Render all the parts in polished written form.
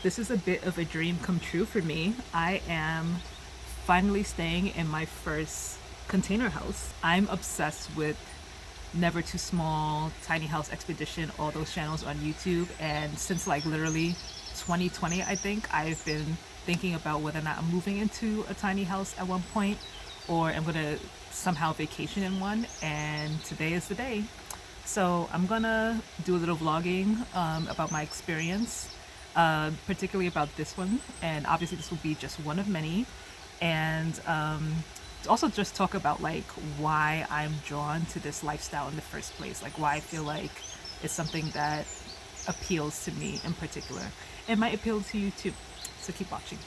This is a bit of a dream come true for me. I am finally staying in my first container house. I'm obsessed with Never Too Small, Tiny House Expedition, all those channels on YouTube. And since like literally 2020, I think, I've been thinking about whether or not I'm moving into a tiny house at one point or I'm gonna somehow vacation in one. And today is the day. So I'm gonna do a little vlogging about my experience, particularly about this one. And obviously, this will be just one of many. And also just talk about like why I'm drawn to this lifestyle in the first place, like why I feel like it's something that appeals to me in particular. It might appeal to you too. So keep watching.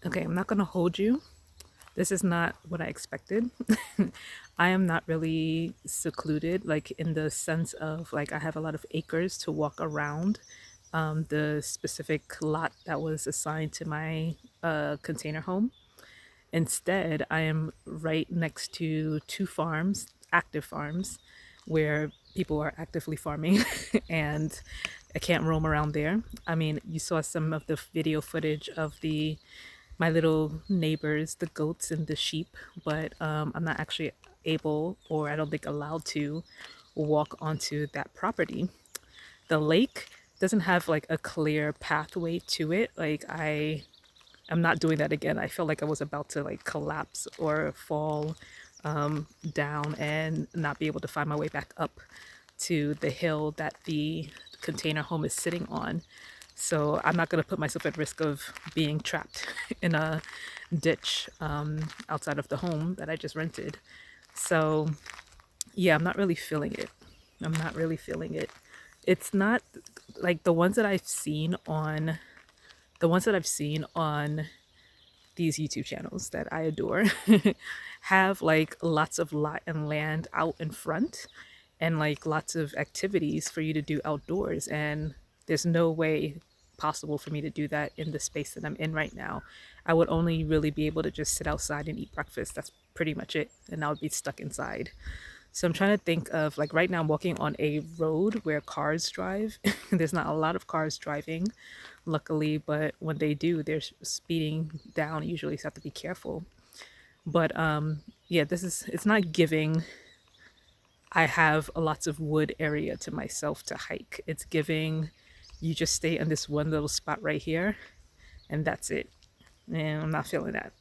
Okay, I'm not gonna hold you. This is not what I expected. I am not really secluded, like in the sense of like I have a lot of acres to walk around. The specific lot that was assigned to my container home. Instead, I am right next to two farms, active farms, where people are actively farming, and I can't roam around there. I mean, you saw some of the video footage of the my little neighbors, the goats and the sheep, but I'm not actually able, or I don't think allowed to, walk onto that property. The lake doesn't have like a clear pathway to it. I'm not doing that again. I felt like I was about to like collapse or fall down and not be able to find my way back up to the hill that the container home is sitting on. So I'm not going to put myself at risk of being trapped in a ditch outside of the home that I just rented. So yeah, I'm not really feeling it. I'm not really feeling it. It's not like the ones that I've seen on these YouTube channels that I adore have like lots of lot and land out in front and like lots of activities for you to do outdoors. And there's no way possible for me to do that in the space that I'm in right now. I would only really be able to just sit outside and eat breakfast. That's pretty much it. And I would be stuck inside. So I'm trying to think of like right now I'm walking on a road where cars drive. There's not a lot of cars driving, luckily, but when they do, they're speeding down usually, so I have to be careful. But yeah, it's not giving I have lots of wood area to myself to hike. It's giving you just stay in this one little spot right here and that's it. And I'm not feeling that.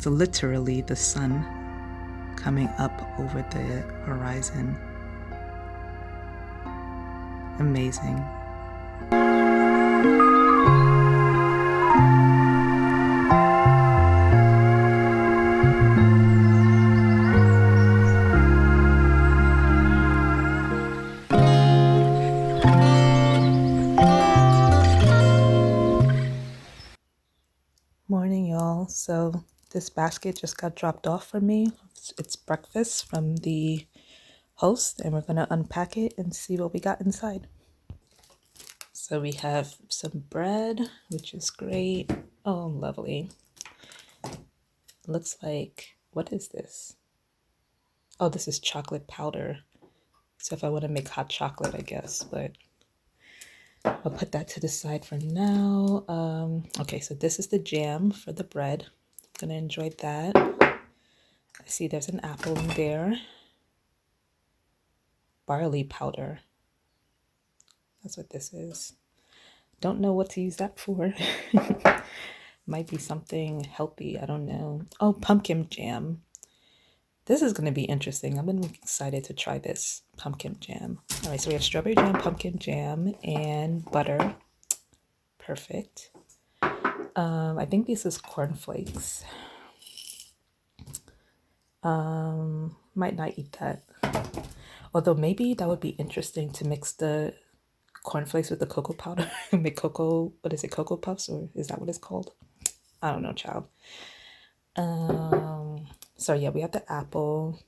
It's literally the sun coming up over the horizon. Amazing. Morning, y'all. So this basket just got dropped off for me. It's breakfast from the host, and we're gonna unpack it and see what we got inside. So we have some bread, which is great. Oh, lovely. Looks like, what is this? Oh, this is chocolate powder. So if I want to make hot chocolate, I guess, but I'll put that to the side for now. Okay, so this is the jam for the bread. I'm gonna enjoy that. I see there's an apple in there. Barley powder. That's what this is. Don't know what to use that for. Might be something healthy. I don't know. Oh, pumpkin jam. This is going to be interesting. I'm excited to try this pumpkin jam. All right, so we have strawberry jam, pumpkin jam, and butter. Perfect. I think this is cornflakes. Might not eat that. Although maybe that would be interesting to mix the cornflakes with the cocoa powder and make cocoa, what is it, Cocoa Puffs, or is that what it's called? I don't know, child. So yeah, we have the apple.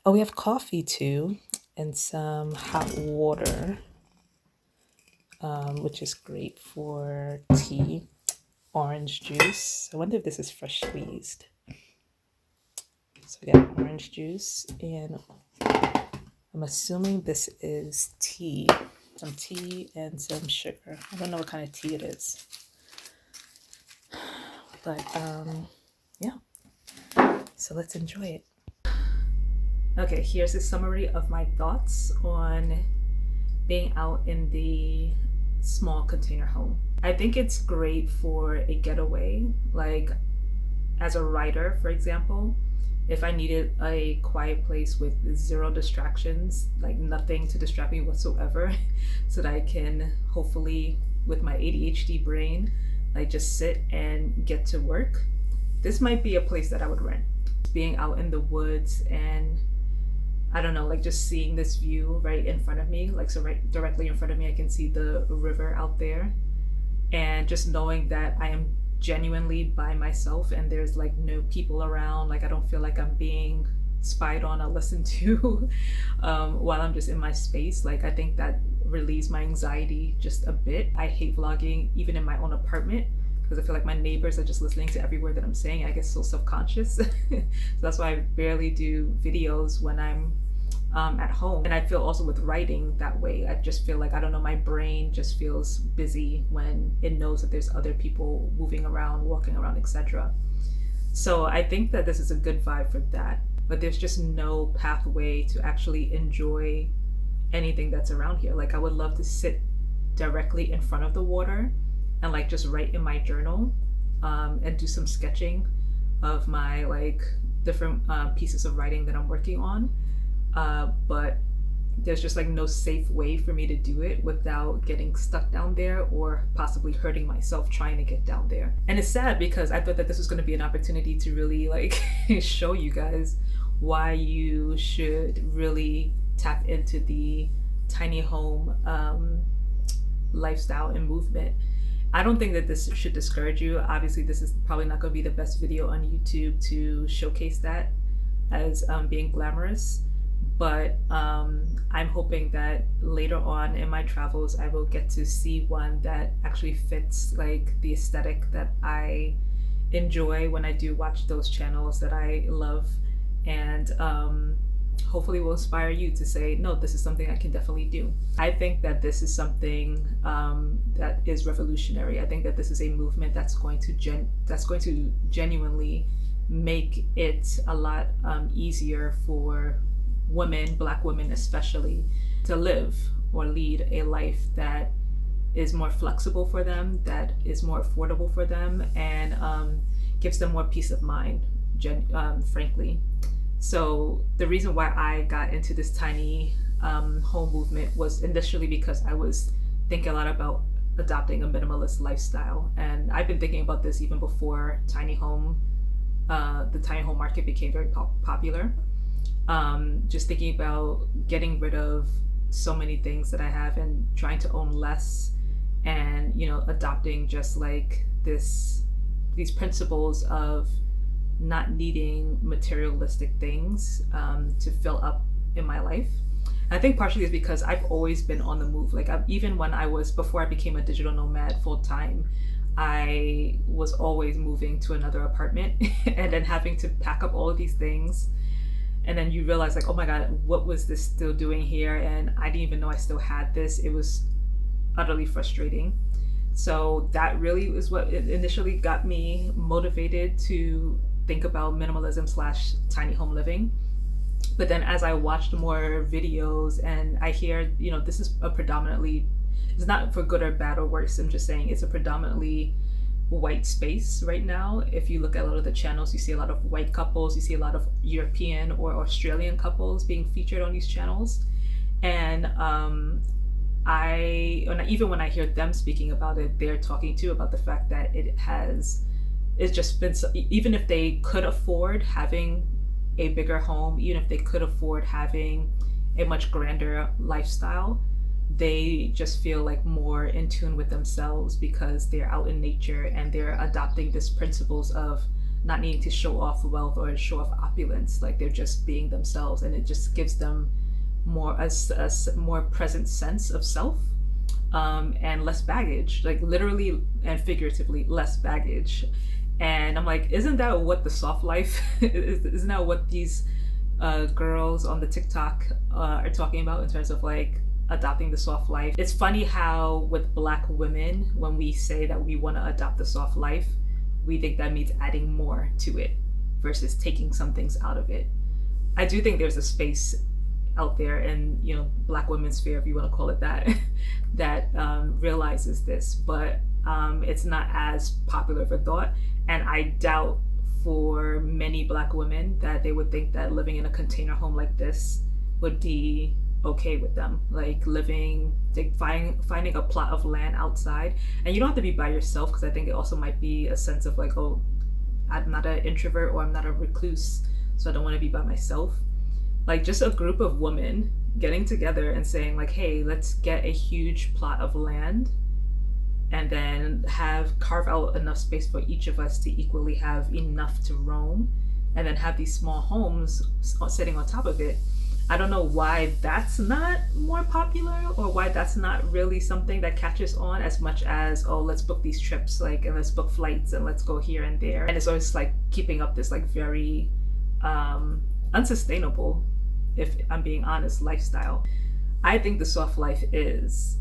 Oh, we have coffee too, and some hot water, which is great for tea. Orange juice. I wonder if this is fresh squeezed. So we got orange juice, and I'm assuming this is tea. Some tea and some sugar. I don't know what kind of tea it is. But yeah. So let's enjoy it. Okay, here's a summary of my thoughts on being out in the small container home. I think it's great for a getaway, like as a writer, for example. If I needed a quiet place with zero distractions, like nothing to distract me whatsoever, so that I can hopefully, with my ADHD brain, like just sit and get to work, this might be a place that I would rent. Being out in the woods and I don't know, like just seeing this view right in front of me, like so right directly in front of me, I can see the river out there, and just knowing that I am genuinely by myself and there's like no people around, like I don't feel like I'm being spied on or listened to while I'm just in my space. Like I think that relieves my anxiety just a bit. I hate vlogging even in my own apartment because I feel like my neighbors are just listening to every word that I'm saying. I get so self-conscious. So that's why I barely do videos when I'm at home. And I feel also with writing that way. I just feel like, I don't know, my brain just feels busy when it knows that there's other people moving around, walking around, etc. So I think that this is a good vibe for that. But there's just no pathway to actually enjoy anything that's around here. Like I would love to sit directly in front of the water and like just write in my journal and do some sketching of my like different pieces of writing that I'm working on. But there's just like no safe way for me to do it without getting stuck down there or possibly hurting myself trying to get down there. And it's sad because I thought that this was going to be an opportunity to really like show you guys why you should really tap into the tiny home lifestyle and movement. I don't think that this should discourage you. Obviously, this is probably not going to be the best video on YouTube to showcase that as being glamorous. But I'm hoping that later on in my travels, I will get to see one that actually fits like the aesthetic that I enjoy when I do watch those channels that I love, and hopefully will inspire you to say, no, this is something I can definitely do. I think that this is something that is revolutionary. I think that this is a movement that's going to genuinely make it a lot easier for women, Black women especially, to live or lead a life that is more flexible for them, that is more affordable for them, and gives them more peace of mind, frankly. So the reason why I got into this tiny home movement was initially because I was thinking a lot about adopting a minimalist lifestyle, and I've been thinking about this even before the tiny home market became very popular. Just thinking about getting rid of so many things that I have and trying to own less, and adopting just like these principles of not needing materialistic things to fill up in my life. I think partially is because I've always been on the move. Like even before I became a digital nomad full time, I was always moving to another apartment and then having to pack up all of these things. And then you realize like, oh my God, what was this still doing here? And I didn't even know I still had this. It was utterly frustrating. So that really was what initially got me motivated to think about minimalism / tiny home living. But then as I watched more videos and I hear, this is it's not for good or bad or worse. I'm just saying it's a predominantly white space right now. If you look at a lot of the channels, you see a lot of white couples, you see a lot of European or Australian couples being featured on these channels. And even when I hear them speaking about it, they're talking too about the fact that it's just been, even if they could afford having a bigger home, even if they could afford having a much grander lifestyle, they just feel like more in tune with themselves because they're out in nature and they're adopting these principles of not needing to show off wealth or show off opulence. Like they're just being themselves, and it just gives them a more present sense of self, and less baggage, like literally and figuratively less baggage. And I'm like, isn't that what the soft life isn't that what these girls on the TikTok are talking about in terms of like adopting the soft life? It's funny how with Black women, when we say that we want to adopt the soft life, we think that means adding more to it versus taking some things out of it. I do think there's a space out there in Black women's sphere, if you want to call it that, that realizes this, but it's not as popular of a thought. And I doubt for many Black women that they would think that living in a container home like this would be okay with them. Like finding a plot of land outside, and you don't have to be by yourself, because I think it also might be a sense of like, oh, I'm not an introvert or I'm not a recluse, so I don't want to be by myself. Like just a group of women getting together and saying like, hey, let's get a huge plot of land and then carve out enough space for each of us to equally have enough to roam, and then have these small homes sitting on top of it. I don't know why that's not more popular, or why that's not really something that catches on as much as, oh, let's book these trips, like, and let's book flights and let's go here and there. And it's always like keeping up this like very unsustainable, if I'm being honest, lifestyle. I think the soft life is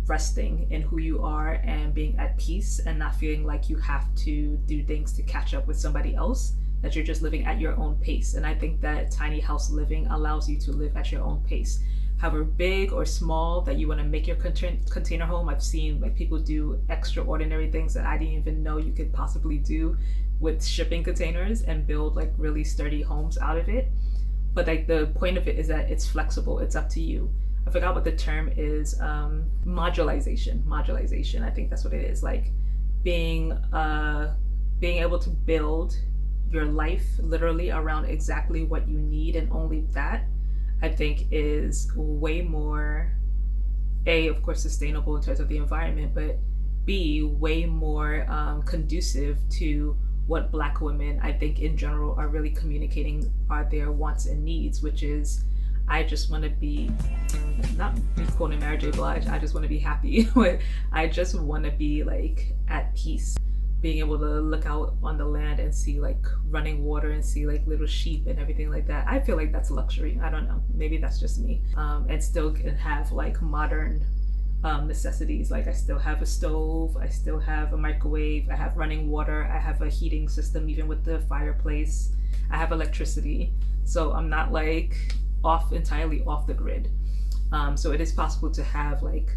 resting in who you are and being at peace and not feeling like you have to do things to catch up with somebody else, that you're just living at your own pace. And I think that tiny house living allows you to live at your own pace. However big or small that you want to make your container home, I've seen like people do extraordinary things that I didn't even know you could possibly do with shipping containers and build like really sturdy homes out of it. But like the point of it is that it's flexible, it's up to you. I forgot what the term is, modularization. I think that's what it is. Like being able to build your life literally around exactly what you need, and only that, I think is way more, A, of course, sustainable in terms of the environment, but B, way more conducive to what Black women, I think in general, are really communicating are their wants and needs, which is, I just want to be, not be quoting Mary J. Blige, I just want to be happy. I just want to be like at peace. Being able to look out on the land and see like running water and see like little sheep and everything like that. I feel like that's luxury. I don't know. Maybe that's just me. And still can have like modern necessities. Like I still have a stove, I still have a microwave, I have running water, I have a heating system even with the fireplace, I have electricity. So I'm not like entirely off the grid. So it is possible to have like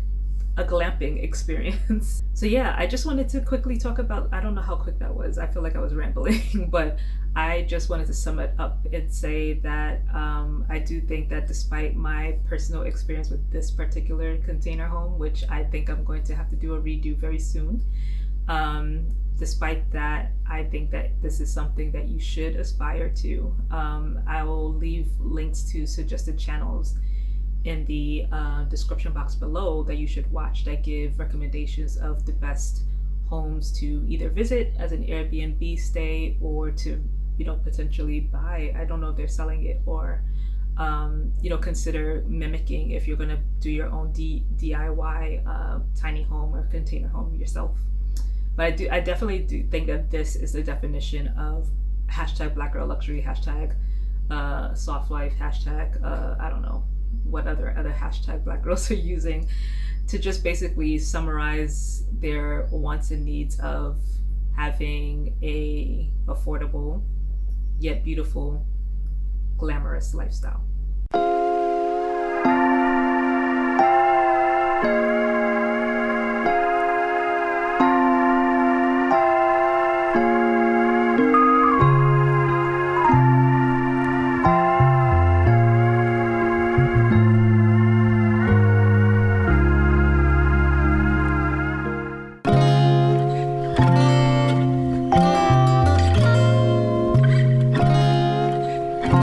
a glamping experience. So yeah, I just wanted to quickly talk about, I don't know how quick that was. I feel like I was rambling, but I just wanted to sum it up and say that I do think that despite my personal experience with this particular container home, which I think I'm going to have to do a redo very soon, um, despite that, I think that this is something that you should aspire to. I will leave links to suggested channels in the description box below that you should watch that give recommendations of the best homes to either visit as an Airbnb stay or to, potentially buy. I don't know if they're selling it, or consider mimicking if you're gonna do your own DIY tiny home or container home yourself. But I definitely do think that this is the definition of hashtag Black Girl Luxury, hashtag soft life, hashtag I don't know what other hashtag Black girls are using to just basically summarize their wants and needs of having a affordable yet beautiful, glamorous lifestyle.